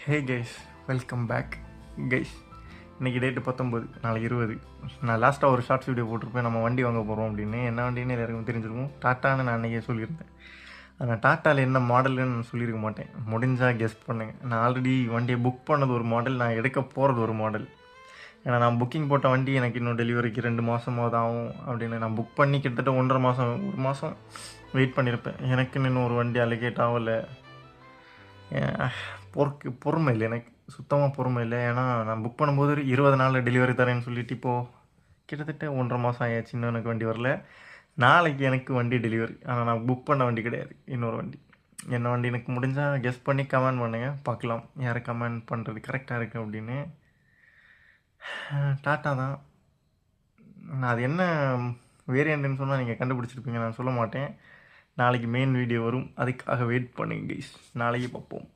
ஹே guys, welcome back guys. இன்றைக்கி date 19, நாளைக்கு 20. நான் லாஸ்ட்டாக ஒரு ஷார்ட்ஸ் வீடியோ போட்டிருப்பேன், நம்ம வண்டி வாங்க போகிறோம் அப்படின்னு. என்ன வண்டின்னு எல்லாருக்கும் தெரிஞ்சிருக்கும், டாட்டான்னு நான் அன்றைக்கே சொல்லியிருந்தேன். ஆனால் டாட்டாவில் என்ன மாடல்னு நான் சொல்லியிருக்க மாட்டேன். முடிஞ்சால் கெஸ்ட் பண்ணுங்க. நான் ஆல்ரெடி வண்டியை புக் பண்ணது ஒரு மாடல், நான் எடுக்க போகிறது ஒரு மாடல். ஏன்னா நான் புக்கிங் போட்ட வண்டி எனக்கு இன்னும் டெலிவரிக்கு 2 மாதமாவது ஆகும் அப்படின்னு நான் புக் பண்ணி கிட்டத்தட்ட 1.5 மாதம், 1 மாதம் வெயிட் பண்ணியிருப்பேன். எனக்குன்னு இன்னும் ஒரு வண்டி அலோகேட் ஆகலை. பொறுமை இல்லை, எனக்கு சுத்தமாக பொறுமை இல்லை. ஏன்னா நான் புக் பண்ணும்போது 20 நாளில் டெலிவரி தரேன்னு சொல்லிட்டு இப்போது கிட்டத்தட்ட 1.5 மாதம் ஆயாச்சு, இன்னும் எனக்கு வண்டி வரல. நாளைக்கு எனக்கு வண்டி டெலிவரி, ஆனால் நான் புக் பண்ண வண்டி கிடையாது, இன்னொரு வண்டி. என்ன வண்டி எனக்கு முடிஞ்சால் கெஸ் பண்ணி கமெண்ட் பண்ணுங்கள், பார்க்கலாம் யாரை கமெண்ட் பண்ணுறது கரெக்டாக இருக்குது அப்படின்னு. டாட்டா தான். நான் அது என்ன வேரியண்ட்டுன்னு சொன்னால் நீங்கள் கண்டுபிடிச்சிருப்பீங்க, நான் சொல்ல மாட்டேன். நாளைக்கு மெயின் வீடியோ வரும், அதுக்காக வெயிட் பண்ணுங்க கைஸ். நாளைக்கு பார்ப்போம்.